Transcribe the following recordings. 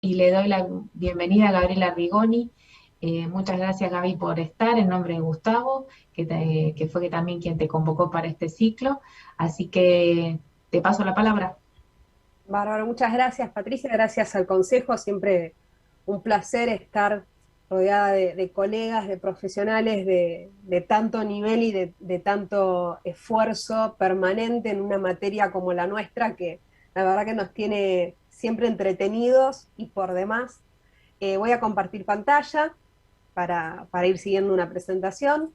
y le doy la bienvenida a Gabriela Rigoni. Muchas gracias, Gaby, por estar en nombre de Gustavo, que fue que también quien te convocó para este ciclo. Así que te paso la palabra. Bárbaro, muchas gracias Patricia, gracias al Consejo, siempre un placer estar rodeada de colegas, de profesionales de tanto nivel y de tanto esfuerzo permanente en una materia como la nuestra, que la verdad que nos tiene siempre entretenidos y por demás. Voy a compartir pantalla para ir siguiendo una presentación.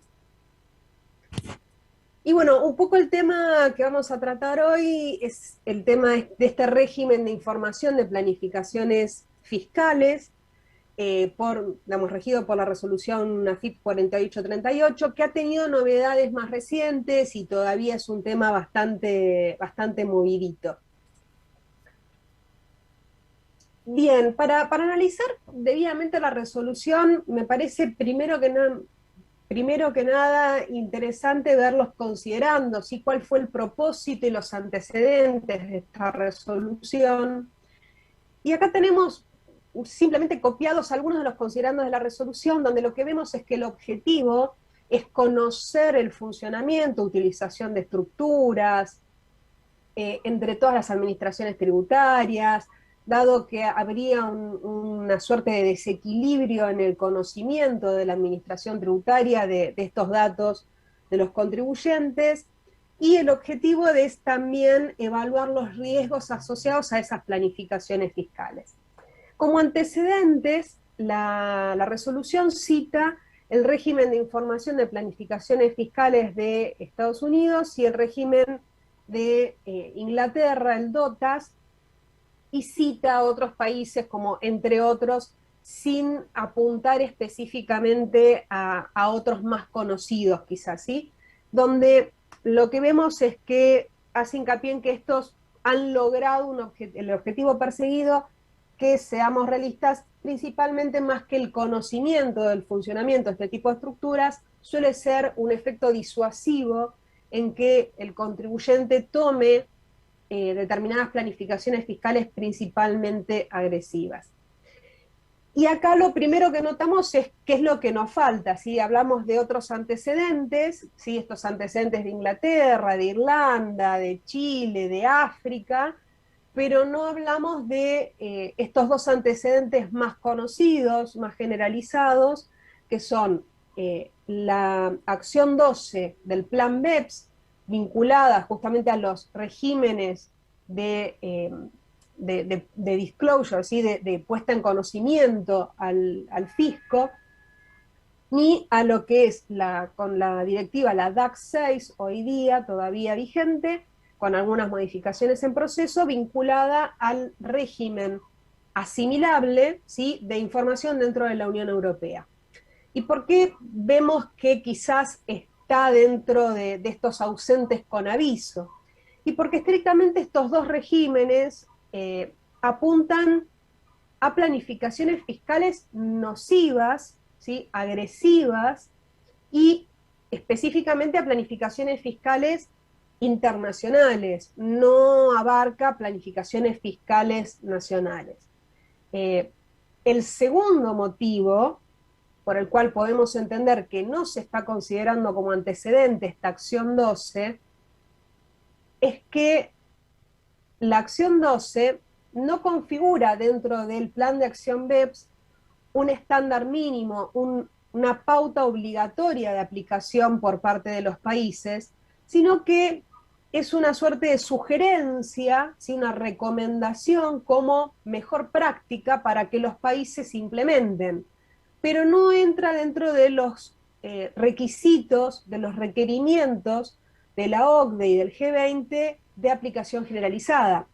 Y bueno, un poco el tema que vamos a tratar hoy es el tema de este régimen de información de planificaciones fiscales, digamos, regido por la resolución AFIP 4838, que ha tenido novedades más recientes y todavía es un tema bastante movidito. Bien, para analizar debidamente la resolución, me parece primero que nada, interesante verlos considerando, ¿sí? Cuál fue el propósito y los antecedentes de esta resolución. Y acá tenemos simplemente copiados algunos de los considerandos de la resolución, donde lo que vemos es que el objetivo es conocer el funcionamiento, utilización de estructuras, entre todas las administraciones tributarias, dado que habría una suerte de desequilibrio en el conocimiento de la administración tributaria de estos datos de los contribuyentes, y el objetivo es también evaluar los riesgos asociados a esas planificaciones fiscales. Como antecedentes, la resolución cita el régimen de información de planificaciones fiscales de Estados Unidos y el régimen de Inglaterra, el DOTAS, y cita a otros países como entre otros, sin apuntar específicamente a otros más conocidos quizás, ¿sí? Donde lo que vemos es que hace hincapié en que estos han logrado el objetivo perseguido, que seamos realistas, principalmente más que el conocimiento del funcionamiento de este tipo de estructuras, suele ser un efecto disuasivo en que el contribuyente tome determinadas planificaciones fiscales principalmente agresivas. Y acá lo primero que notamos es qué es lo que nos falta. Si hablamos de otros antecedentes, ¿sí? Estos antecedentes de Inglaterra, de Irlanda, de Chile, de África, pero no hablamos de estos dos antecedentes más conocidos, más generalizados, que son la acción 12 del plan BEPS, vinculada justamente a los regímenes de disclosure, ¿sí? de puesta en conocimiento al fisco, ni a lo que es con la directiva, la DAC 6, hoy día todavía vigente, con algunas modificaciones en proceso, vinculada al régimen asimilable, ¿sí? de información dentro de la Unión Europea. ¿Y por qué vemos que quizás está dentro de estos ausentes con aviso? Y porque estrictamente estos dos regímenes apuntan a planificaciones fiscales nocivas, ¿sí? agresivas, y específicamente a planificaciones fiscales internacionales, no abarca planificaciones fiscales nacionales. Eh, el segundo motivo por el cual podemos entender que no se está considerando como antecedente esta acción 12 es que la acción 12 no configura dentro del plan de acción BEPS un estándar mínimo, una pauta obligatoria de aplicación por parte de los países, sino que es una suerte de sugerencia, ¿sí? una recomendación como mejor práctica para que los países implementen, pero no entra dentro de los requisitos, de los requerimientos de la OCDE y del G20 de aplicación generalizada.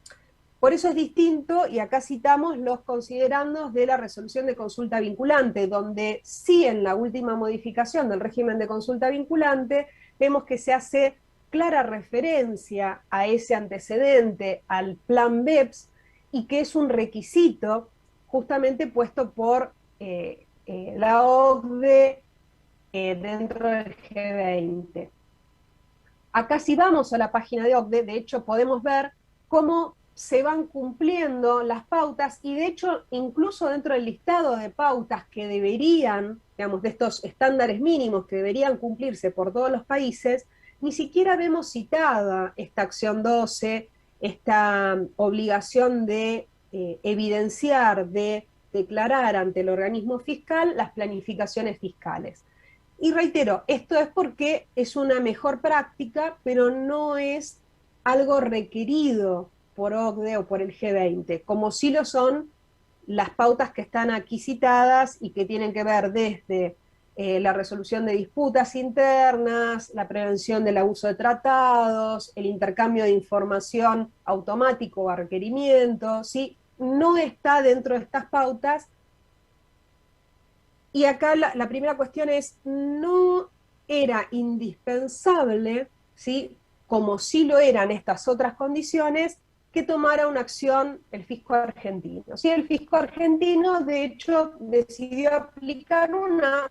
Por eso es distinto, y acá citamos los considerandos de la resolución de consulta vinculante, donde sí en la última modificación del régimen de consulta vinculante vemos que se hace clara referencia a ese antecedente, al plan BEPS, y que es un requisito justamente puesto por la OCDE dentro del G20. Acá si vamos a la página de OCDE, de hecho podemos ver cómo se van cumpliendo las pautas y de hecho incluso dentro del listado de pautas que deberían, digamos, de estos estándares mínimos que deberían cumplirse por todos los países, ni siquiera vemos citada esta acción 12, esta obligación de evidenciar, de declarar ante el organismo fiscal las planificaciones fiscales. Y reitero, esto es porque es una mejor práctica, pero no es algo requerido por OCDE o por el G20, como sí lo son las pautas que están aquí citadas y que tienen que ver desde la resolución de disputas internas, la prevención del abuso de tratados, el intercambio de información automático o a requerimiento, ¿sí? No está dentro de estas pautas. Y acá la primera cuestión es, no era indispensable, ¿sí? Como sí lo eran estas otras condiciones, que tomara una acción el fisco argentino. ¿Sí? El fisco argentino, de hecho, decidió aplicar una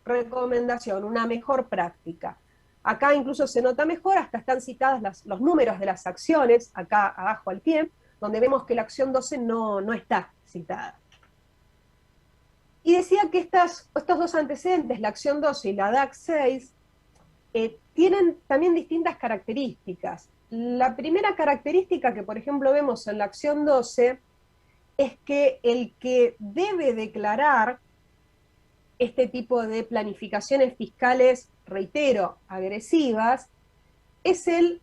recomendación, una mejor práctica. Acá incluso se nota mejor, hasta están citadas los números de las acciones, acá abajo al pie, donde vemos que la acción 12 no está citada. Y decía que estos dos antecedentes, la acción 12 y la DAC 6, tienen también distintas características. La primera característica que, por ejemplo, vemos en la acción 12 es que el que debe declarar este tipo de planificaciones fiscales, reitero, agresivas, es el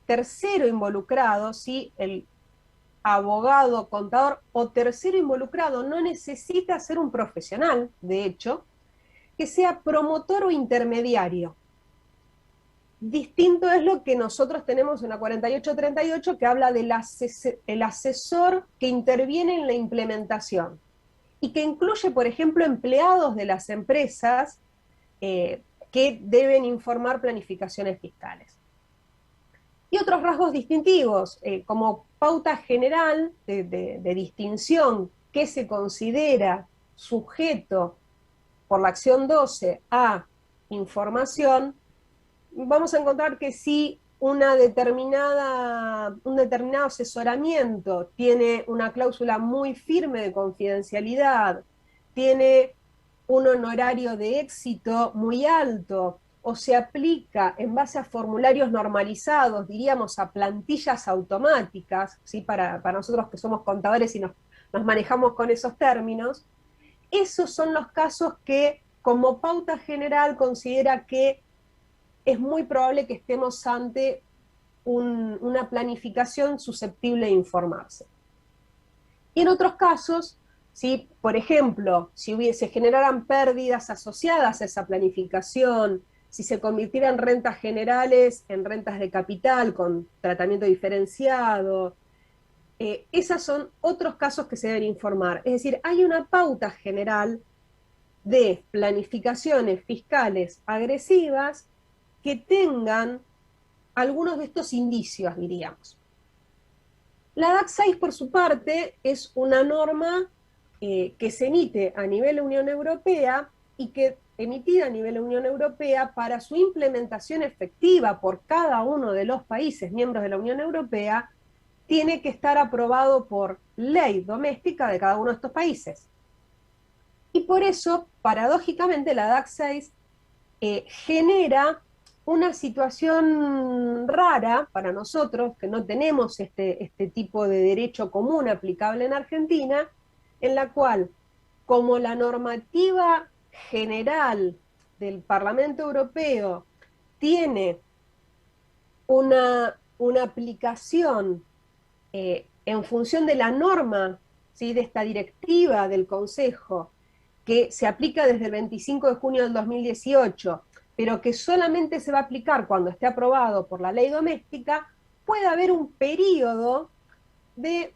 tercero involucrado, ¿sí? El abogado, contador o tercero involucrado no necesita ser un profesional, de hecho, que sea promotor o intermediario. Distinto es lo que nosotros tenemos en la 4838, que habla del asesor que interviene en la implementación y que incluye, por ejemplo, empleados de las empresas que deben informar planificaciones fiscales. Y otros rasgos distintivos, como pauta general de distinción que se considera sujeto por la acción 12 a información, vamos a encontrar que si un determinado asesoramiento tiene una cláusula muy firme de confidencialidad, tiene un honorario de éxito muy alto, o se aplica en base a formularios normalizados, diríamos a plantillas automáticas, ¿sí? Para nosotros que somos contadores y nos manejamos con esos términos, esos son los casos que como pauta general considera que es muy probable que estemos ante una planificación susceptible de informarse. Y en otros casos, ¿sí? Por ejemplo, si se generaran pérdidas asociadas a esa planificación, si se convirtieran rentas generales en rentas de capital con tratamiento diferenciado, esos son otros casos que se deben informar. Es decir, hay una pauta general de planificaciones fiscales agresivas que tengan algunos de estos indicios, diríamos. La DAC 6, por su parte, es una norma que se emite a nivel Unión Europea y que emitida a nivel Unión Europea para su implementación efectiva por cada uno de los países miembros de la Unión Europea, tiene que estar aprobado por ley doméstica de cada uno de estos países. Y por eso, paradójicamente, la DAC 6 genera una situación rara para nosotros, que no tenemos este tipo de derecho común aplicable en Argentina, en la cual, como la normativa general del Parlamento Europeo tiene una aplicación en función de la norma, ¿sí? De esta directiva del Consejo, que se aplica desde el 25 de junio del 2018, pero que solamente se va a aplicar cuando esté aprobado por la ley doméstica, puede haber un periodo de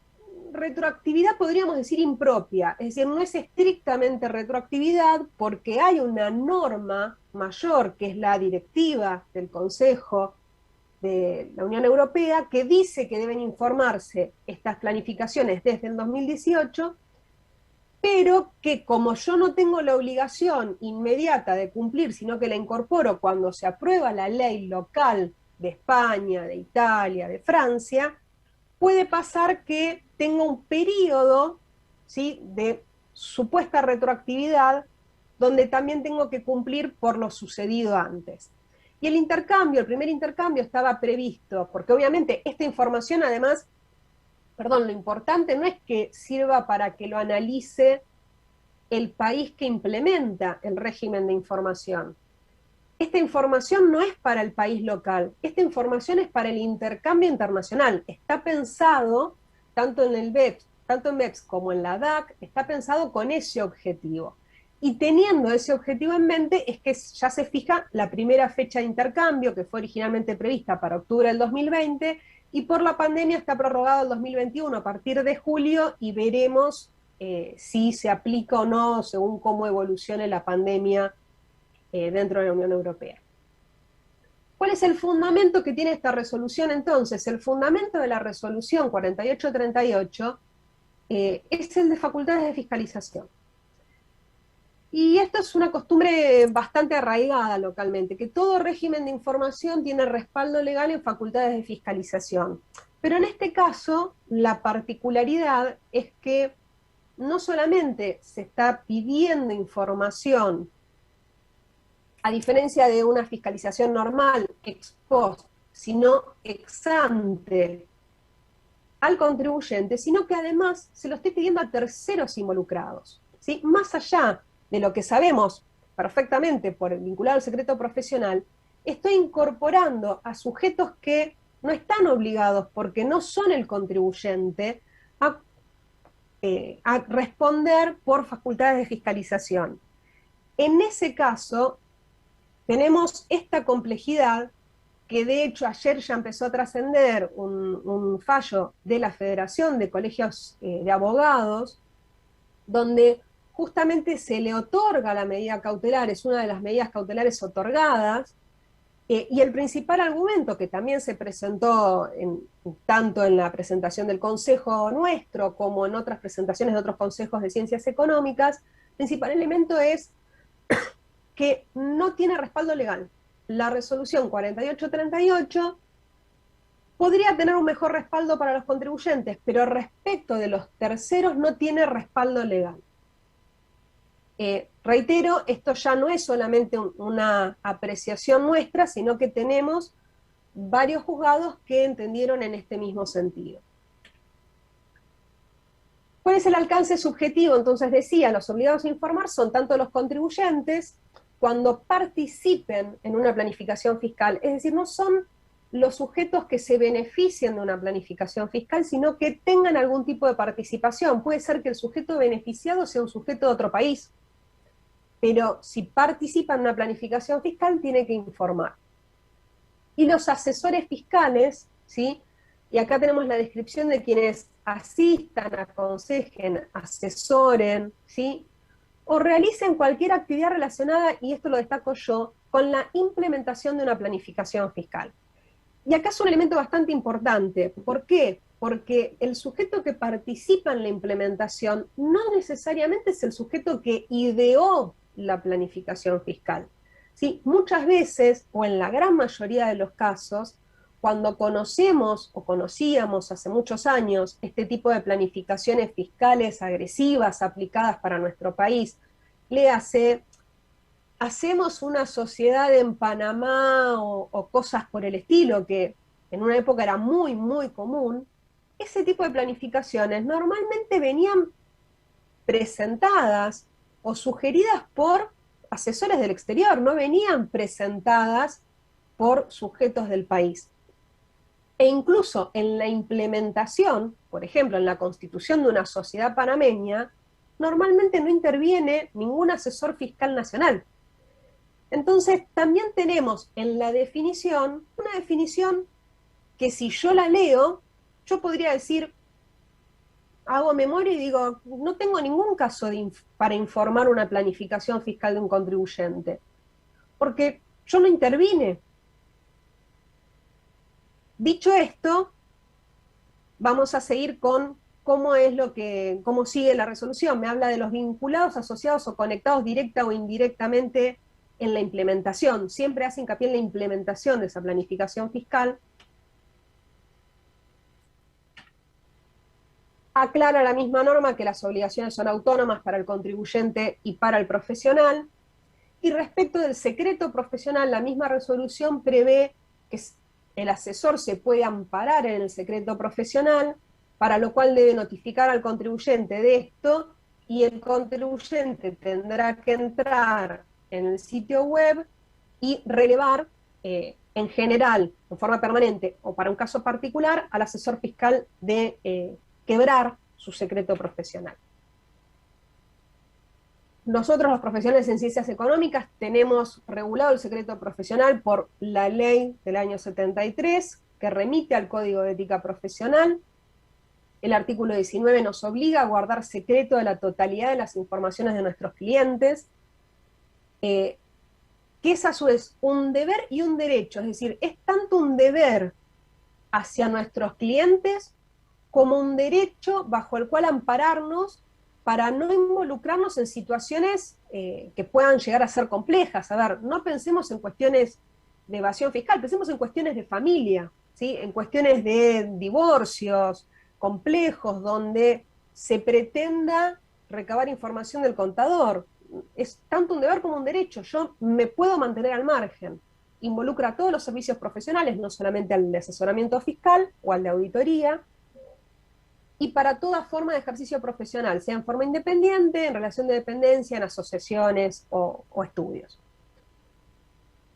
retroactividad, podríamos decir, impropia. Es decir, no es estrictamente retroactividad porque hay una norma mayor, que es la directiva del Consejo de la Unión Europea, que dice que deben informarse estas planificaciones desde el 2018, pero que como yo no tengo la obligación inmediata de cumplir, sino que la incorporo cuando se aprueba la ley local de España, de Italia, de Francia, puede pasar que tenga un periodo, ¿sí?, de supuesta retroactividad, donde también tengo que cumplir por lo sucedido antes. Y el intercambio, el primer intercambio estaba previsto, porque obviamente esta información además, perdón, lo importante no es que sirva para que lo analice el país que implementa el régimen de información. Esta información no es para el país local, esta información es para el intercambio internacional. Está pensado, tanto en el BEPS, tanto en BEPS como en la DAC, está pensado con ese objetivo. Y teniendo ese objetivo en mente es que ya se fija la primera fecha de intercambio, que fue originalmente prevista para octubre del 2020, y por la pandemia está prorrogado al 2021 a partir de julio, y veremos si se aplica o no según cómo evolucione la pandemia dentro de la Unión Europea. ¿Cuál es el fundamento que tiene esta resolución entonces? El fundamento de la resolución 4838 es el de facultades de fiscalización. Y esto es una costumbre bastante arraigada localmente, que todo régimen de información tiene respaldo legal en facultades de fiscalización. Pero en este caso, la particularidad es que no solamente se está pidiendo información, a diferencia de una fiscalización normal, ex post, sino ex ante al contribuyente, sino que además se lo estoy pidiendo a terceros involucrados, ¿sí? Más allá de lo que sabemos perfectamente por el vinculado al secreto profesional, estoy incorporando a sujetos que no están obligados, porque no son el contribuyente, a responder por facultades de fiscalización. En ese caso, tenemos esta complejidad que de hecho ayer ya empezó a trascender un fallo de la Federación de Colegios de Abogados, donde justamente se le otorga la medida cautelar, es una de las medidas cautelares otorgadas, y el principal argumento que también se presentó tanto en la presentación del Consejo nuestro como en otras presentaciones de otros consejos de ciencias económicas, el principal elemento es que no tiene respaldo legal. La resolución 4838 podría tener un mejor respaldo para los contribuyentes, pero respecto de los terceros no tiene respaldo legal. Reitero, esto ya no es solamente una apreciación nuestra, sino que tenemos varios juzgados que entendieron en este mismo sentido. ¿Cuál es el alcance subjetivo? Entonces decía, los obligados a informar son tanto los contribuyentes cuando participen en una planificación fiscal, es decir, no son los sujetos que se beneficien de una planificación fiscal, sino que tengan algún tipo de participación. Puede ser que el sujeto beneficiado sea un sujeto de otro país, pero si participa en una planificación fiscal tiene que informar. Y los asesores fiscales, ¿sí? Y acá tenemos la descripción de quienes asistan, aconsejen, asesoren, ¿sí?, o realicen cualquier actividad relacionada, y esto lo destaco yo, con la implementación de una planificación fiscal. Y acá es un elemento bastante importante. ¿Por qué? Porque el sujeto que participa en la implementación no necesariamente es el sujeto que ideó la planificación fiscal. ¿Sí? Muchas veces, o en la gran mayoría de los casos, cuando conocemos o conocíamos hace muchos años este tipo de planificaciones fiscales agresivas aplicadas para nuestro país, hacemos una sociedad en Panamá o cosas por el estilo, que en una época era muy, muy común, ese tipo de planificaciones normalmente venían presentadas o sugeridas por asesores del exterior, no venían presentadas por sujetos del país. E incluso en la implementación, por ejemplo, en la constitución de una sociedad panameña, normalmente no interviene ningún asesor fiscal nacional. Entonces, también tenemos en la definición, una definición que si yo la leo, yo podría decir, hago memoria y digo, no tengo ningún caso para informar una planificación fiscal de un contribuyente, porque yo no intervine. Dicho esto, vamos a seguir con cómo sigue la resolución. Me habla de los vinculados, asociados o conectados directa o indirectamente en la implementación. Siempre hace hincapié en la implementación de esa planificación fiscal. Aclara la misma norma que las obligaciones son autónomas para el contribuyente y para el profesional. Y respecto del secreto profesional, la misma resolución prevé que el asesor se puede amparar en el secreto profesional, para lo cual debe notificar al contribuyente de esto, y el contribuyente tendrá que entrar en el sitio web y relevar, en general, en forma permanente o para un caso particular, al asesor fiscal de quebrar su secreto profesional. Nosotros, los profesionales en ciencias económicas, tenemos regulado el secreto profesional por la ley del año 73, que remite al Código de Ética Profesional. El artículo 19 nos obliga a guardar secreto de la totalidad de las informaciones de nuestros clientes, que es a su vez un deber y un derecho, es decir, es tanto un deber hacia nuestros clientes como un derecho bajo el cual ampararnos para no involucrarnos en situaciones que puedan llegar a ser complejas. A ver, no pensemos en cuestiones de evasión fiscal, pensemos en cuestiones de familia, ¿sí? En cuestiones de divorcios complejos donde se pretenda recabar información del contador. Es tanto un deber como un derecho. Yo me puedo mantener al margen. Involucra a todos los servicios profesionales, no solamente al de asesoramiento fiscal o al de auditoría, y para toda forma de ejercicio profesional, sea en forma independiente, en relación de dependencia, en asociaciones o estudios.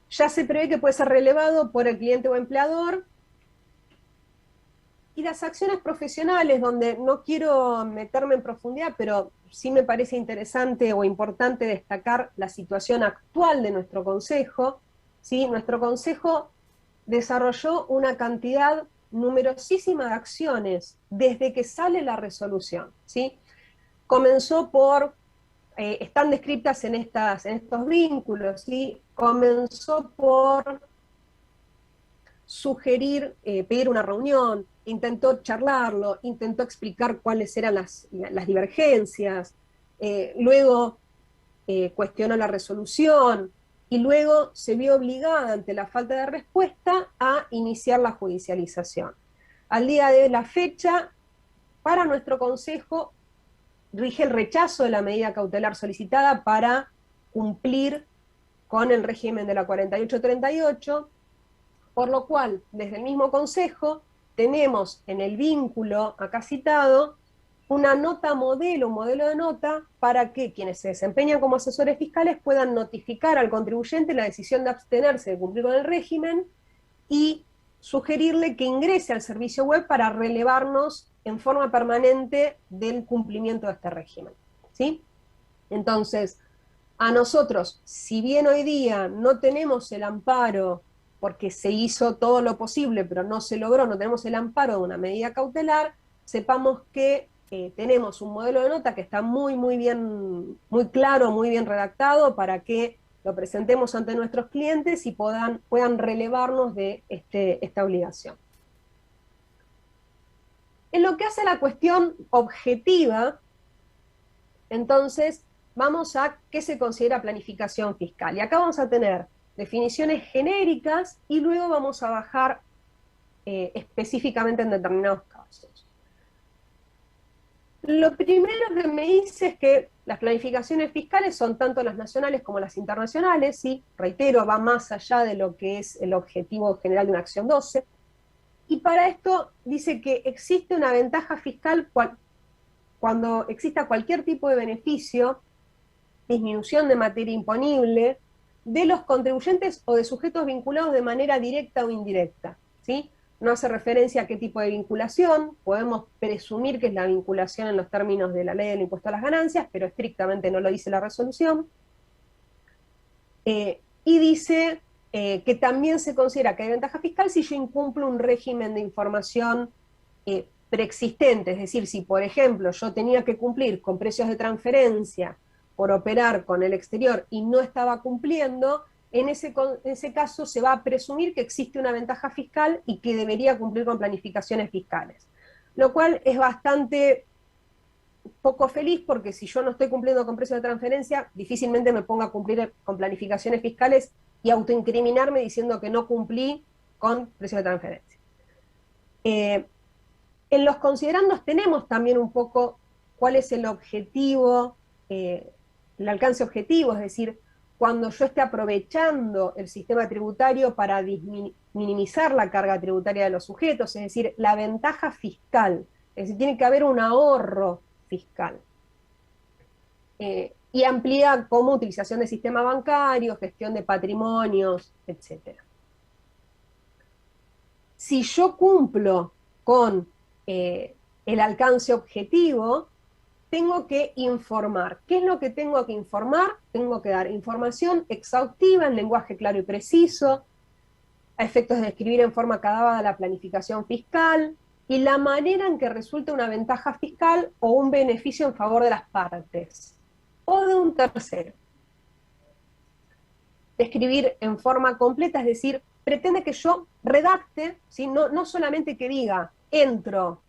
Ya se prevé que puede ser relevado por el cliente o empleador. Y las acciones profesionales, donde no quiero meterme en profundidad, pero sí me parece interesante o importante destacar la situación actual de nuestro consejo, ¿sí? Nuestro consejo desarrolló una cantidad numerosísima de acciones desde que sale la resolución, ¿sí? Comenzó por, están descritas en estos vínculos, ¿sí? Comenzó por sugerir, pedir una reunión, intentó charlarlo, intentó explicar cuáles eran las divergencias, luego cuestionó la resolución, y luego se vio obligada, ante la falta de respuesta, a iniciar la judicialización. Al día de la fecha, para nuestro consejo, rige el rechazo de la medida cautelar solicitada para cumplir con el régimen de la 4838, por lo cual, desde el mismo consejo, tenemos en el vínculo acá citado una nota modelo, un modelo de nota, para que quienes se desempeñan como asesores fiscales puedan notificar al contribuyente la decisión de abstenerse de cumplir con el régimen y sugerirle que ingrese al servicio web para relevarnos en forma permanente del cumplimiento de este régimen, ¿sí? Entonces, a nosotros, si bien hoy día no tenemos el amparo, porque se hizo todo lo posible, pero no se logró, no tenemos el amparo de una medida cautelar, sepamos que tenemos un modelo de nota que está muy bien, muy claro, muy bien redactado, para que lo presentemos ante nuestros clientes y puedan relevarnos de esta obligación. En lo que hace a la cuestión objetiva, entonces, vamos a qué se considera planificación fiscal. Y acá vamos a tener definiciones genéricas y luego vamos a bajar específicamente en determinados casos. Lo primero que me dice es que las planificaciones fiscales son tanto las nacionales como las internacionales, y reitero, va más allá de lo que es el objetivo general de una acción 12. Y para esto dice que existe una ventaja fiscal cuando exista cualquier tipo de beneficio, disminución de materia imponible, de los contribuyentes o de sujetos vinculados de manera directa o indirecta, ¿sí? No hace referencia a qué tipo de vinculación, podemos presumir que es la vinculación en los términos de la ley del impuesto a las ganancias, pero estrictamente no lo dice la resolución. Y dice que también se considera que hay ventaja fiscal si yo incumplo un régimen de información preexistente, es decir, si por ejemplo yo tenía que cumplir con precios de transferencia por operar con el exterior y no estaba cumpliendo, en ese caso se va a presumir que existe una ventaja fiscal y que debería cumplir con planificaciones fiscales. Lo cual es bastante poco feliz, porque si yo no estoy cumpliendo con precios de transferencia, difícilmente me ponga a cumplir con planificaciones fiscales y autoincriminarme diciendo que no cumplí con precios de transferencia. En los considerandos tenemos también un poco cuál es el objetivo, el alcance objetivo, es decir, cuando yo esté aprovechando el sistema tributario para minimizar la carga tributaria de los sujetos, es decir, la ventaja fiscal, es decir, tiene que haber un ahorro fiscal. Y amplía como utilización de sistema bancario, gestión de patrimonios, etc. Si yo cumplo con el alcance objetivo, tengo que informar. ¿Qué es lo que tengo que informar? Tengo que dar información exhaustiva en lenguaje claro y preciso, a efectos de describir en forma acabada la planificación fiscal y la manera en que resulta una ventaja fiscal o un beneficio en favor de las partes o de un tercero. Describir en forma completa, es decir, pretende que yo redacte, ¿sí? No solamente que diga entro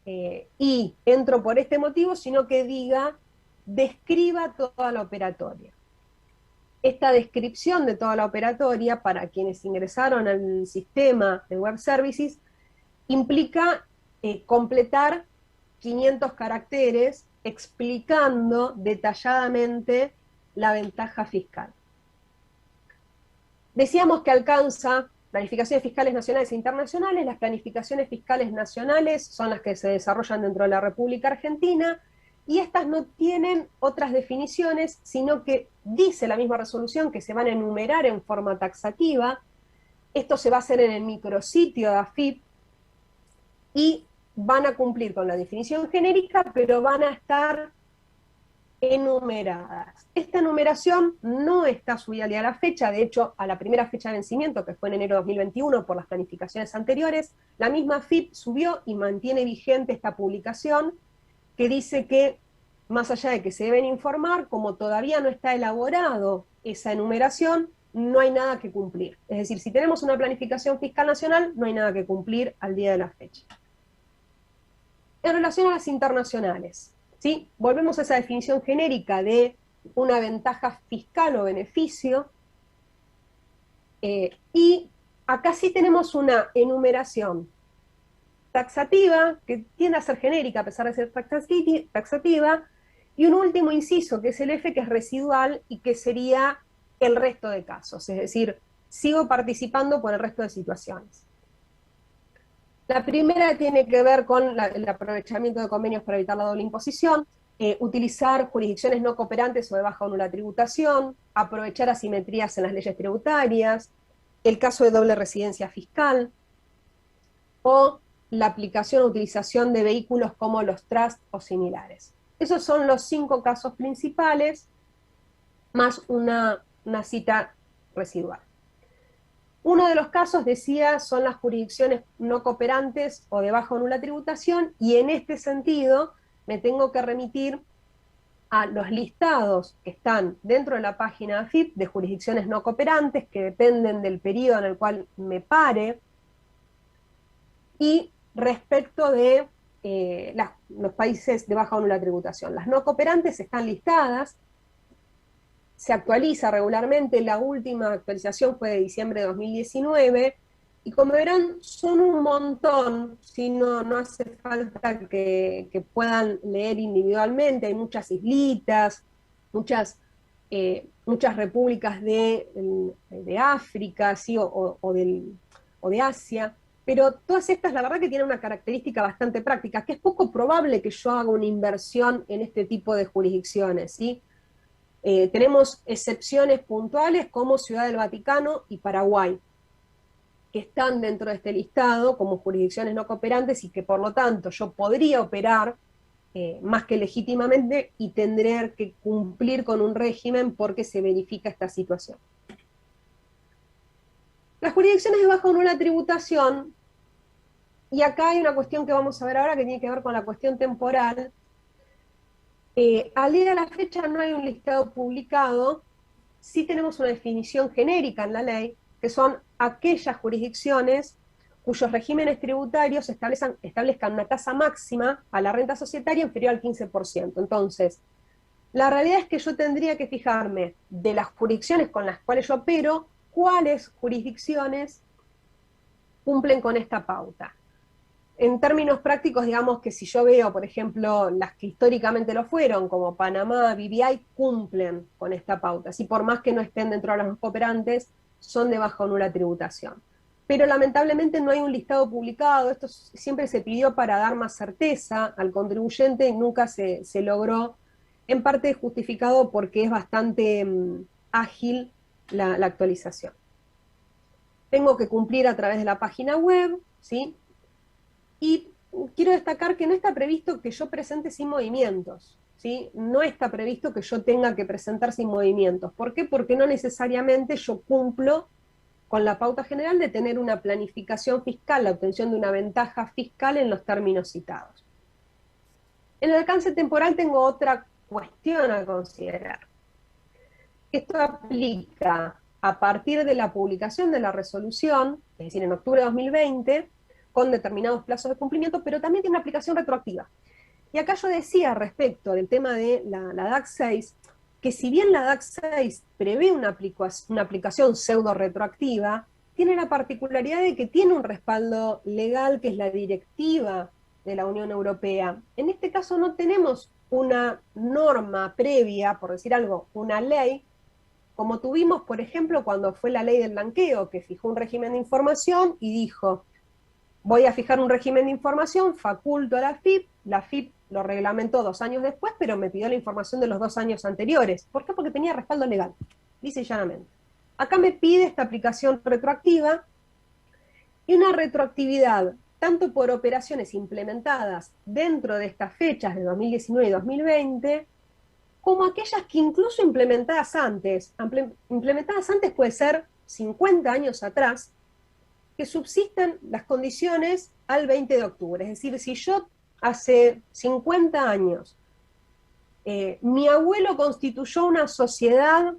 y entro por este motivo, sino que diga describa toda la operatoria. Esta descripción de toda la operatoria para quienes ingresaron al sistema de web services implica completar 500 caracteres explicando detalladamente la ventaja fiscal. Decíamos que alcanza planificaciones fiscales nacionales e internacionales. Las planificaciones fiscales nacionales son las que se desarrollan dentro de la República Argentina, y estas no tienen otras definiciones, sino que dice la misma resolución que se van a enumerar en forma taxativa. Esto se va a hacer en el micrositio de AFIP, y van a cumplir con la definición genérica, pero van a estar enumeradas. Esta enumeración no está subida a la fecha, de hecho, a la primera fecha de vencimiento, que fue en enero de 2021 por las planificaciones anteriores, la misma AFIP subió y mantiene vigente esta publicación, que dice que, más allá de que se deben informar, como todavía no está elaborado esa enumeración, no hay nada que cumplir. Es decir, si tenemos una planificación fiscal nacional, no hay nada que cumplir al día de la fecha. En relación a las internacionales, ¿sí? Volvemos a esa definición genérica de una ventaja fiscal o beneficio, y acá sí tenemos una enumeración taxativa, que tiende a ser genérica a pesar de ser taxativa, y un último inciso, que es el F, que es residual y que sería el resto de casos, es decir, sigo participando por el resto de situaciones. La primera tiene que ver con el aprovechamiento de convenios para evitar la doble imposición, utilizar jurisdicciones no cooperantes o de baja o nula tributación, aprovechar asimetrías en las leyes tributarias, el caso de doble residencia fiscal, o la aplicación o utilización de vehículos como los trusts o similares. Esos son los 5 casos principales, más una cita residual. Uno de los casos, decía, son las jurisdicciones no cooperantes o de baja o nula tributación, y en este sentido me tengo que remitir a los listados que están dentro de la página AFIP de jurisdicciones no cooperantes, que dependen del periodo en el cual me pare, y respecto de los países de baja o nula tributación. Las no cooperantes están listadas, se actualiza regularmente, la última actualización fue de diciembre de 2019, y como verán, son un montón, si no hace falta que puedan leer individualmente, hay muchas islitas, muchas repúblicas de África, ¿sí? o de Asia, pero todas estas, la verdad que tienen una característica bastante práctica, que es poco probable que yo haga una inversión en este tipo de jurisdicciones, ¿sí? Tenemos excepciones puntuales como Ciudad del Vaticano y Paraguay, que están dentro de este listado como jurisdicciones no cooperantes, y que por lo tanto yo podría operar más que legítimamente y tendré que cumplir con un régimen porque se verifica esta situación. Las jurisdicciones de baja o nula tributación, y acá hay una cuestión que vamos a ver ahora que tiene que ver con la cuestión temporal. Al día de la fecha no hay un listado publicado, sí tenemos una definición genérica en la ley, que son aquellas jurisdicciones cuyos regímenes tributarios establezcan una tasa máxima a la renta societaria inferior al 15%. Entonces, la realidad es que yo tendría que fijarme de las jurisdicciones con las cuales yo opero, cuáles jurisdicciones cumplen con esta pauta. En términos prácticos, digamos que si yo veo, por ejemplo, las que históricamente lo fueron, como Panamá, BVI, cumplen con esta pauta. Si por más que no estén dentro de los cooperantes, son de baja o nula tributación. Pero lamentablemente no hay un listado publicado, esto siempre se pidió para dar más certeza al contribuyente y nunca se logró, en parte justificado porque es bastante ágil la actualización. Tengo que cumplir a través de la página web, ¿sí? Y quiero destacar que no está previsto que yo presente sin movimientos, ¿sí? No está previsto que yo tenga que presentar sin movimientos. ¿Por qué? Porque no necesariamente yo cumplo con la pauta general de tener una planificación fiscal, la obtención de una ventaja fiscal en los términos citados. En el alcance temporal tengo otra cuestión a considerar. Esto aplica a partir de la publicación de la resolución, es decir, en octubre de 2020, con determinados plazos de cumplimiento, pero también tiene una aplicación retroactiva. Y acá yo decía respecto del tema de la DAC 6, que si bien la DAC 6 prevé una aplicación pseudo retroactiva, tiene la particularidad de que tiene un respaldo legal, que es la directiva de la Unión Europea. En este caso no tenemos una norma previa, por decir algo, una ley, como tuvimos, por ejemplo, cuando fue la ley del blanqueo, que fijó un régimen de información y dijo, voy a fijar un régimen de información, faculto a la FIP lo reglamentó 2 años después, pero me pidió la información de los 2 años anteriores. ¿Por qué? Porque tenía respaldo legal, dice llanamente. Acá me pide esta aplicación retroactiva y una retroactividad tanto por operaciones implementadas dentro de estas fechas de 2019 y 2020, como aquellas que incluso implementadas antes puede ser 50 años atrás, que subsisten las condiciones al 20 de octubre. Es decir, si yo hace 50 años, mi abuelo constituyó una sociedad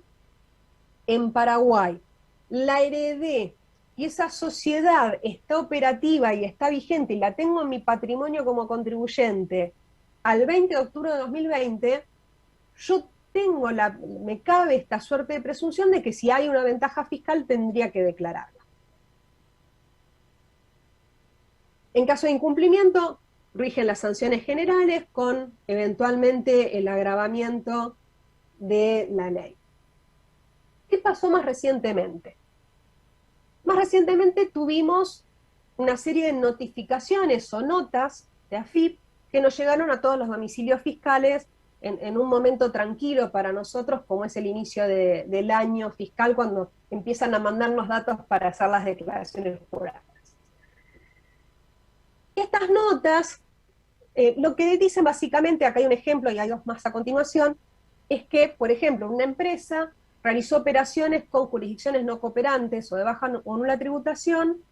en Paraguay, la heredé, y esa sociedad está operativa y está vigente y la tengo en mi patrimonio como contribuyente al 20 de octubre de 2020, yo me cabe esta suerte de presunción de que si hay una ventaja fiscal tendría que declararla. En caso de incumplimiento, rigen las sanciones generales con eventualmente el agravamiento de la ley. ¿Qué pasó más recientemente? Más recientemente tuvimos una serie de notificaciones o notas de AFIP que nos llegaron a todos los domicilios fiscales en un momento tranquilo para nosotros, como es el inicio del año fiscal, cuando empiezan a mandarnos datos para hacer las declaraciones juradas. Estas notas, lo que dicen básicamente, acá hay un ejemplo y hay 2 más a continuación, es que, por ejemplo, una empresa realizó operaciones con jurisdicciones no cooperantes o de baja o nula tributación,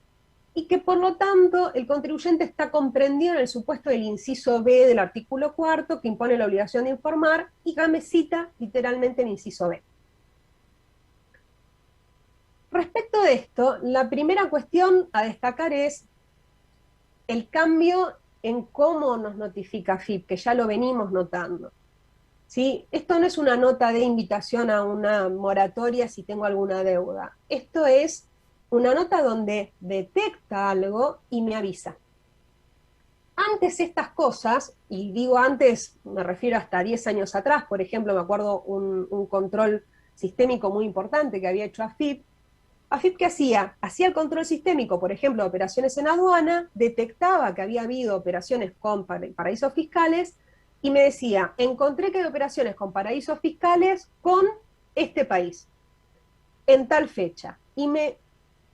y que por lo tanto el contribuyente está comprendido en el supuesto del inciso B del artículo 4, que impone la obligación de informar, y acá me cita literalmente el inciso B. Respecto de esto, la primera cuestión a destacar es el cambio en cómo nos notifica AFIP, que ya lo venimos notando. ¿Sí? Esto no es una nota de invitación a una moratoria si tengo alguna deuda. Esto es una nota donde detecta algo y me avisa. Antes estas cosas, y digo antes, me refiero hasta 10 años atrás, por ejemplo, me acuerdo un control sistémico muy importante que había hecho AFIP. ¿AFIP qué hacía? Hacía el control sistémico, por ejemplo, operaciones en aduana, detectaba que había habido operaciones con paraísos fiscales, y me decía, encontré que hay operaciones con paraísos fiscales con este país, en tal fecha. Y me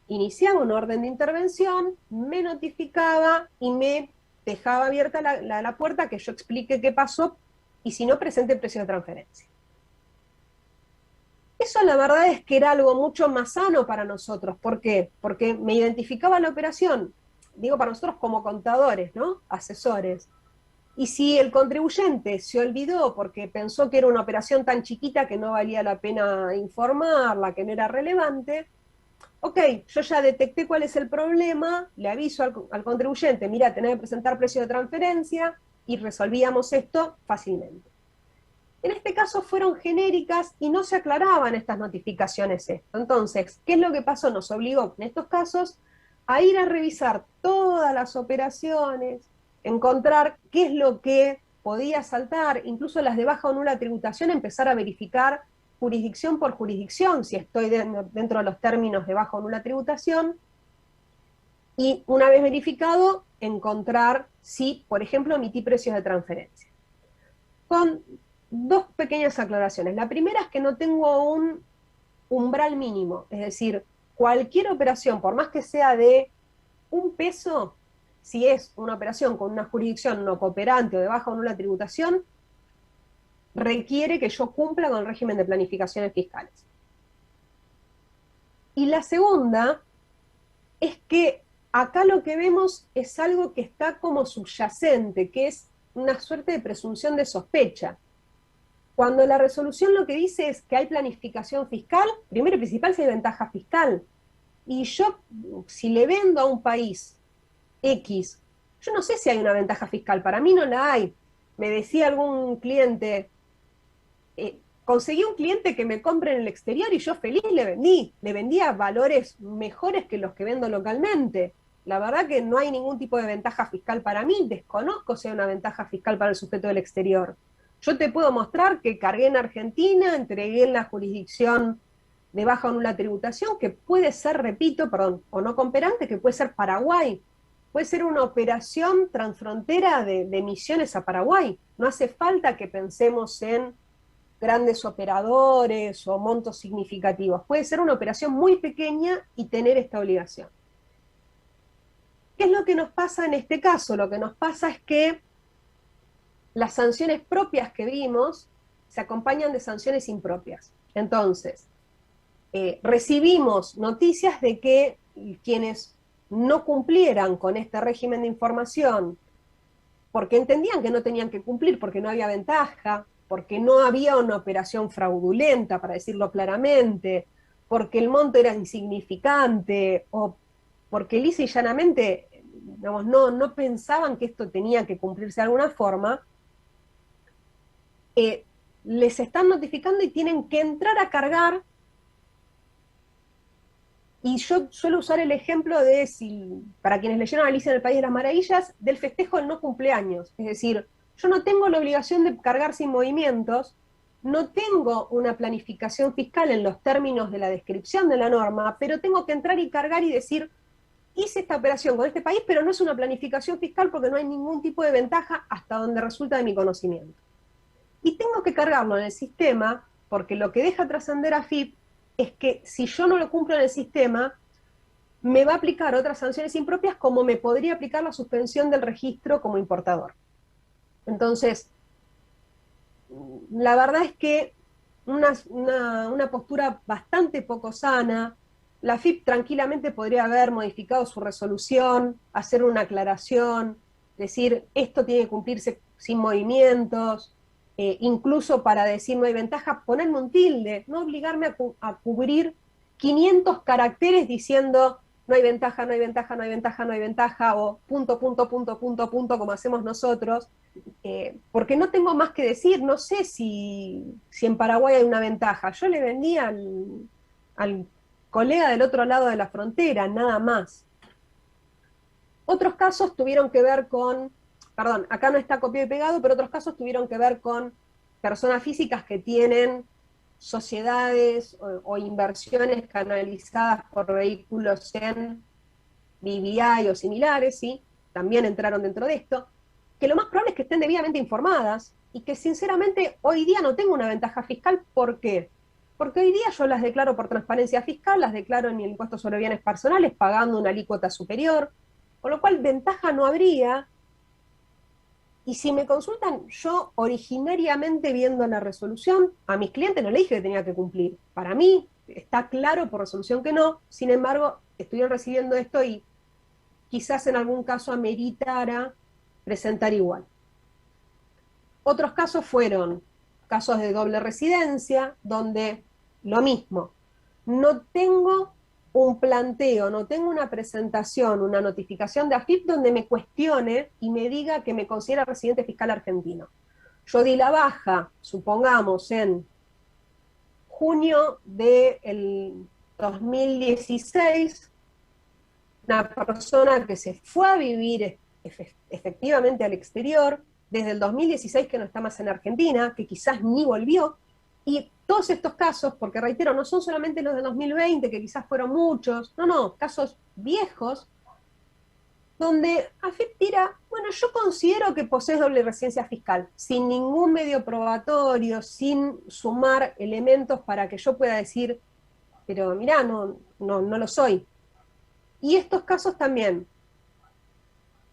iniciaba un orden de intervención, me notificaba y me dejaba abierta la puerta que yo explique qué pasó, y si no, presente el precio de transferencia. Eso la verdad es que era algo mucho más sano para nosotros. ¿Por qué? Porque me identificaba la operación, digo para nosotros como contadores, ¿no? Asesores. Y si el contribuyente se olvidó porque pensó que era una operación tan chiquita que no valía la pena informarla, que no era relevante, ok, yo ya detecté cuál es el problema, le aviso al contribuyente, mira, tenés que presentar precio de transferencia, y resolvíamos esto fácilmente. En este caso fueron genéricas y no se aclaraban estas notificaciones. Entonces, ¿qué es lo que pasó? Nos obligó en estos casos a ir a revisar todas las operaciones, encontrar qué es lo que podía saltar, incluso las de baja o nula tributación, empezar a verificar jurisdicción por jurisdicción, si estoy dentro de los términos de baja o nula tributación, y una vez verificado, encontrar si, por ejemplo, emití precios de transferencia. Con dos pequeñas aclaraciones. La primera es que no tengo un umbral mínimo, es decir, cualquier operación, por más que sea de $1, si es una operación con una jurisdicción no cooperante o de baja o nula tributación, requiere que yo cumpla con el régimen de planificaciones fiscales. Y la segunda es que acá lo que vemos es algo que está como subyacente, que es una suerte de presunción de sospecha. Cuando la resolución lo que dice es que hay planificación fiscal, primero y principal si hay ventaja fiscal. Y yo, si le vendo a un país X, yo no sé si hay una ventaja fiscal, para mí no la hay. Me decía algún cliente, conseguí un cliente que me compre en el exterior y yo feliz le vendía valores mejores que los que vendo localmente. La verdad que no hay ningún tipo de ventaja fiscal para mí, desconozco si hay una ventaja fiscal para el sujeto del exterior. Yo te puedo mostrar que cargué en Argentina, entregué en la jurisdicción de baja o nula tributación, que puede ser, repito, perdón, o no cooperante, que puede ser Paraguay, puede ser una operación transfrontera de emisiones a Paraguay. No hace falta que pensemos en grandes operadores o montos significativos. Puede ser una operación muy pequeña y tener esta obligación. ¿Qué es lo que nos pasa en este caso? Lo que nos pasa es que las sanciones propias que vimos se acompañan de sanciones impropias. Entonces, recibimos noticias de que quienes no cumplieran con este régimen de información porque entendían que no tenían que cumplir, porque no había ventaja, porque no había una operación fraudulenta, para decirlo claramente, porque el monto era insignificante, o porque lisa y llanamente, digamos, no pensaban que esto tenía que cumplirse de alguna forma, les están notificando y tienen que entrar a cargar. Y yo suelo usar el ejemplo de, para quienes leyeron Alicia en el País de las Maravillas, del festejo del no cumpleaños. Es decir, yo no tengo la obligación de cargar sin movimientos, no tengo una planificación fiscal en los términos de la descripción de la norma, pero tengo que entrar y cargar y decir, hice esta operación con este país, pero no es una planificación fiscal porque no hay ningún tipo de ventaja hasta donde resulta de mi conocimiento. Y tengo que cargarlo en el sistema porque lo que deja trascender a FIP es que si yo no lo cumplo en el sistema, me va a aplicar otras sanciones impropias como me podría aplicar la suspensión del registro como importador. Entonces, la verdad es que una postura bastante poco sana. La FIP tranquilamente podría haber modificado su resolución, hacer una aclaración, decir esto tiene que cumplirse sin movimientos, incluso para decir no hay ventaja, ponerme un tilde, no obligarme a cubrir 500 caracteres diciendo no hay ventaja, no hay ventaja, no hay ventaja, no hay ventaja, o punto, punto, punto, punto, punto, como hacemos nosotros, porque no tengo más que decir, no sé si en Paraguay hay una ventaja. Yo le vendí al colega del otro lado de la frontera, nada más. Otros casos tuvieron que ver con, perdón, acá no está copiado y pegado, pero otros casos tuvieron que ver con personas físicas que tienen sociedades o inversiones canalizadas por vehículos en BVI o similares, ¿sí? También entraron dentro de esto, que lo más probable es que estén debidamente informadas y que sinceramente hoy día no tengo una ventaja fiscal. ¿Por qué? Porque hoy día yo las declaro por transparencia fiscal, las declaro en el impuesto sobre bienes personales pagando una alícuota superior, con lo cual ventaja no habría. Y si me consultan, yo originariamente viendo la resolución, a mis clientes no le dije que tenía que cumplir. Para mí está claro por resolución que no, sin embargo, estuvieron recibiendo esto y quizás en algún caso ameritara presentar igual. Otros casos fueron casos de doble residencia, donde lo mismo, no tengo un planteo, no tengo una presentación, una notificación de AFIP donde me cuestione y me diga que me considera residente fiscal argentino. Yo di la baja, supongamos, en junio del 2016, una persona que se fue a vivir efectivamente al exterior, desde el 2016 que no está más en Argentina, que quizás ni volvió, y todos estos casos, porque reitero, no son solamente los de 2020, que quizás fueron muchos, no, casos viejos, donde AFIP tira, bueno, yo considero que posees doble residencia fiscal, sin ningún medio probatorio, sin sumar elementos para que yo pueda decir, pero mirá, no lo soy. Y estos casos también,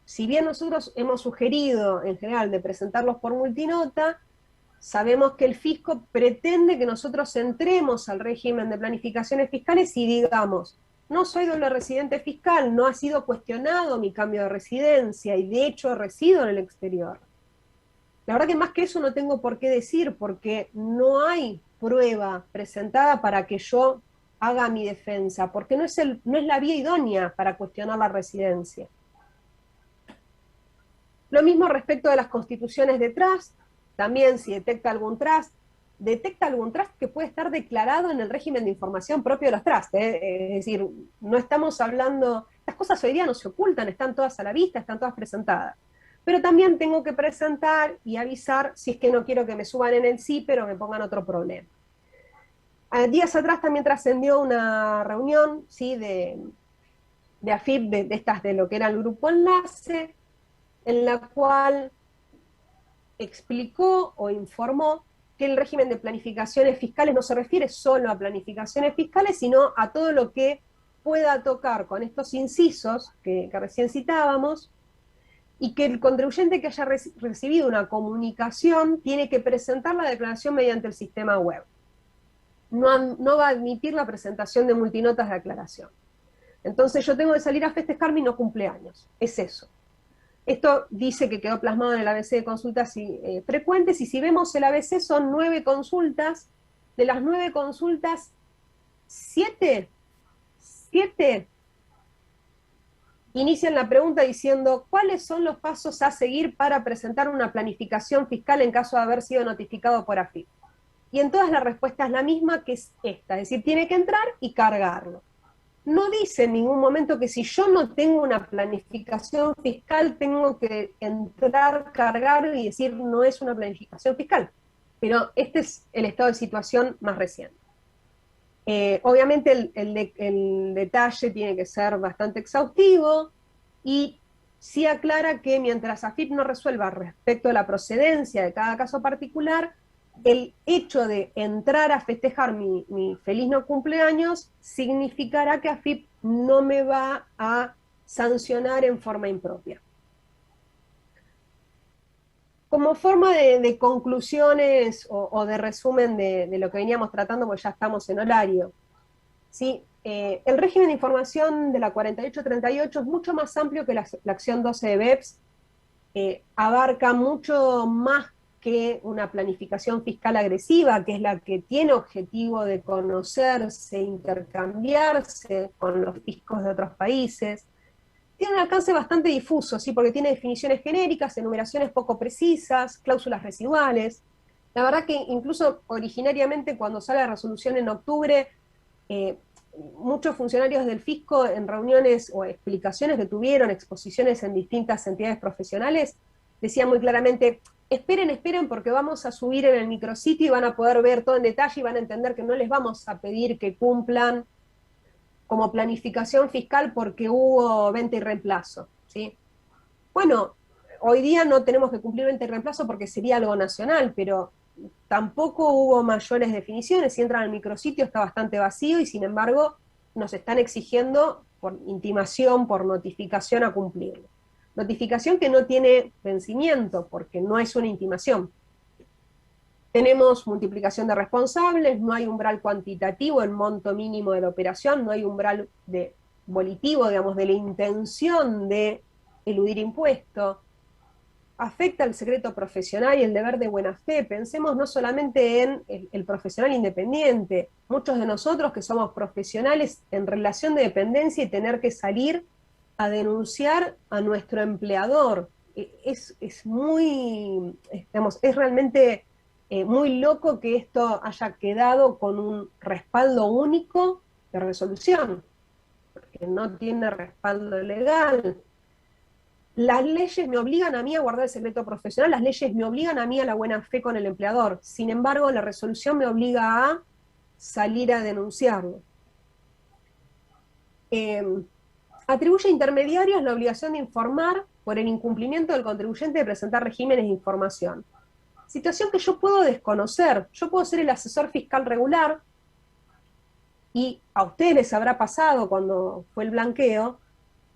si bien nosotros hemos sugerido en general de presentarlos por multinota, sabemos que el fisco pretende que nosotros entremos al régimen de planificaciones fiscales y digamos, no soy doble residente fiscal, no ha sido cuestionado mi cambio de residencia y de hecho resido en el exterior. La verdad que más que eso no tengo por qué decir porque no hay prueba presentada para que yo haga mi defensa, porque no es la vía idónea para cuestionar la residencia. Lo mismo respecto de las constituciones de trust, también si detecta algún trust que puede estar declarado en el régimen de información propio de los trusts. Es decir, no estamos hablando, estas cosas hoy día no se ocultan, están todas a la vista, están todas presentadas. Pero también tengo que presentar y avisar si es que no quiero que me suban en el sí, pero me pongan otro problema. Días atrás también trascendió una reunión, ¿sí?, de AFIP, de estas de lo que era el grupo enlace, en la cual explicó o informó que el régimen de planificaciones fiscales no se refiere solo a planificaciones fiscales, sino a todo lo que pueda tocar con estos incisos que recién citábamos, y que el contribuyente que haya recibido una comunicación tiene que presentar la declaración mediante el sistema web. No va a admitir la presentación de multinotas de aclaración. Entonces yo tengo que salir a festejar mi no cumpleaños. Es eso. Esto dice que quedó plasmado en el ABC de consultas frecuentes, y si vemos el ABC son 9 consultas. De las 9 consultas, 7 inician la pregunta diciendo ¿cuáles son los pasos a seguir para presentar una planificación fiscal en caso de haber sido notificado por AFIP? Y en todas la respuesta es la misma, que es esta, es decir, tiene que entrar y cargarlo. No dice en ningún momento que si yo no tengo una planificación fiscal tengo que entrar, cargar y decir no es una planificación fiscal. Pero este es el estado de situación más reciente. Obviamente el detalle tiene que ser bastante exhaustivo y sí aclara que mientras AFIP no resuelva respecto a la procedencia de cada caso particular, el hecho de entrar a festejar mi feliz no cumpleaños significará que AFIP no me va a sancionar en forma impropia. Como forma de conclusiones o de resumen de lo que veníamos tratando, porque ya estamos en horario, ¿sí? El régimen de información de la 4838 es mucho más amplio que la acción 12 de BEPS, abarca mucho más que una planificación fiscal agresiva, que es la que tiene objetivo de conocerse, intercambiarse con los fiscos de otros países. Tiene un alcance bastante difuso, ¿sí?, porque tiene definiciones genéricas, enumeraciones poco precisas, cláusulas residuales. La verdad que incluso originariamente cuando sale la resolución en octubre, muchos funcionarios del fisco en reuniones o explicaciones que tuvieron, exposiciones en distintas entidades profesionales, decían muy claramente, esperen porque vamos a subir en el micrositio y van a poder ver todo en detalle y van a entender que no les vamos a pedir que cumplan como planificación fiscal porque hubo venta y reemplazo, ¿sí? Bueno, hoy día no tenemos que cumplir venta y reemplazo porque sería algo nacional, pero tampoco hubo mayores definiciones. Si entran al micrositio está bastante vacío y sin embargo nos están exigiendo por intimación, por notificación a cumplirlo. Notificación que no tiene vencimiento porque no es una intimación. Tenemos multiplicación de responsables, no hay umbral cuantitativo en monto mínimo de la operación, no hay umbral de volitivo, digamos, de la intención de eludir impuesto. Afecta el secreto profesional y el deber de buena fe. Pensemos no solamente en el profesional independiente, muchos de nosotros que somos profesionales en relación de dependencia y tener que salir a denunciar a nuestro empleador. Es muy, digamos, es realmente muy loco que esto haya quedado con un respaldo único de resolución. no tiene respaldo legal. Las leyes me obligan a mí a guardar el secreto profesional, las leyes me obligan a mí a la buena fe con el empleador. Sin embargo, la resolución me obliga a salir a denunciarlo. Atribuye a intermediarios la obligación de informar por el incumplimiento del contribuyente de presentar regímenes de información. Situación que yo puedo desconocer. Yo puedo ser el asesor fiscal regular, y a ustedes les habrá pasado cuando fue el blanqueo,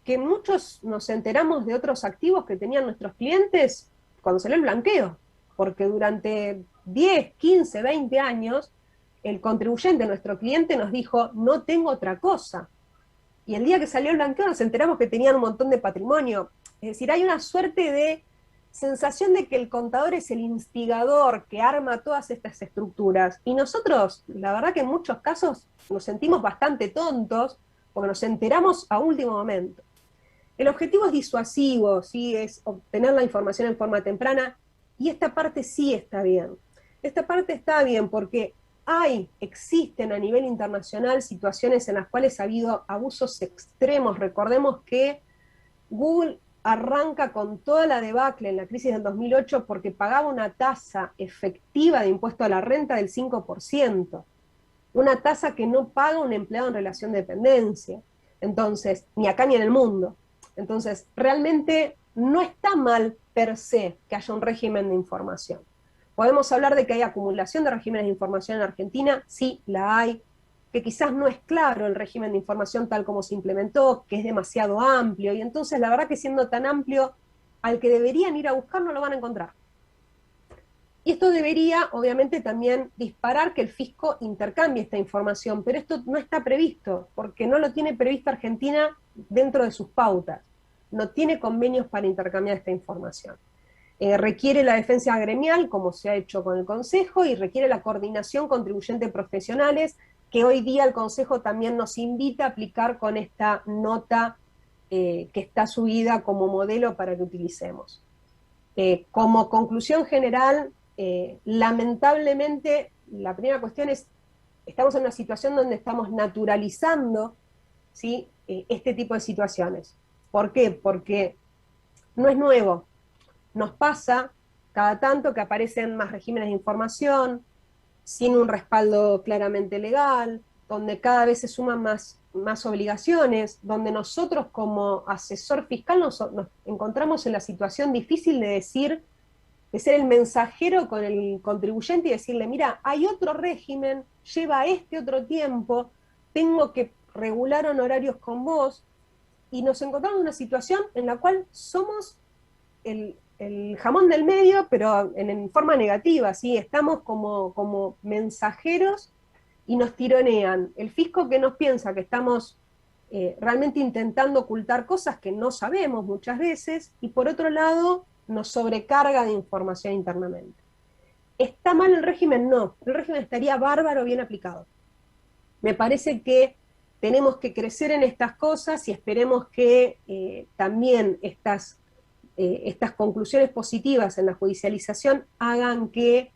que muchos nos enteramos de otros activos que tenían nuestros clientes cuando salió el blanqueo, porque durante 10, 15, 20 años, el contribuyente, nuestro cliente, nos dijo, no tengo otra cosa. Y el día que salió el blanqueo nos enteramos que tenían un montón de patrimonio. Es decir, hay una suerte de sensación de que el contador es el instigador que arma todas estas estructuras. Y nosotros, la verdad que en muchos casos nos sentimos bastante tontos porque nos enteramos a último momento. El objetivo es disuasivo, ¿sí? Es obtener la información en forma temprana, y esta parte sí está bien. Esta parte está bien porque existen a nivel internacional situaciones en las cuales ha habido abusos extremos. Recordemos que Google arranca con toda la debacle en la crisis del 2008 porque pagaba una tasa efectiva de impuesto a la renta del 5%, una tasa que no paga un empleado en relación de dependencia, entonces, ni acá ni en el mundo. Entonces, realmente no está mal per se que haya un régimen de información. Podemos hablar de que hay acumulación de regímenes de información en Argentina, sí, la hay, que quizás no es claro el régimen de información tal como se implementó, que es demasiado amplio, y entonces la verdad que siendo tan amplio, al que deberían ir a buscar no lo van a encontrar. Y esto debería, obviamente, también disparar que el fisco intercambie esta información, pero esto no está previsto, porque no lo tiene previsto Argentina dentro de sus pautas. No tiene convenios para intercambiar esta información. Requiere la defensa gremial, como se ha hecho con el Consejo, y requiere la coordinación contribuyente profesionales, que hoy día el Consejo también nos invita a aplicar con esta nota que está subida como modelo para que utilicemos. Como conclusión general, lamentablemente, la primera cuestión es, estamos en una situación donde estamos naturalizando, ¿sí? Este tipo de situaciones. ¿Por qué? Porque no es nuevo. Nos pasa cada tanto que aparecen más regímenes de información, sin un respaldo claramente legal, donde cada vez se suman más obligaciones, donde nosotros como asesor fiscal nos encontramos en la situación difícil de decir, de ser el mensajero con el contribuyente y decirle, mira, hay otro régimen, lleva este otro tiempo, tengo que regular honorarios con vos, y nos encontramos en una situación en la cual somos el jamón del medio, pero en forma negativa, ¿sí? Estamos como mensajeros y nos tironean. El fisco que nos piensa que estamos realmente intentando ocultar cosas que no sabemos muchas veces, y por otro lado nos sobrecarga de información internamente. ¿Está mal el régimen? No, el régimen estaría bárbaro bien aplicado. Me parece que tenemos que crecer en estas cosas y esperemos que también estas conclusiones positivas en la judicialización hagan que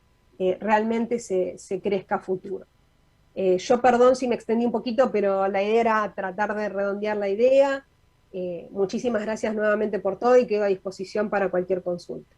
realmente se crezca a futuro. Yo perdón si me extendí un poquito, pero la idea era tratar de redondear la idea. Muchísimas gracias nuevamente por todo y quedo a disposición para cualquier consulta.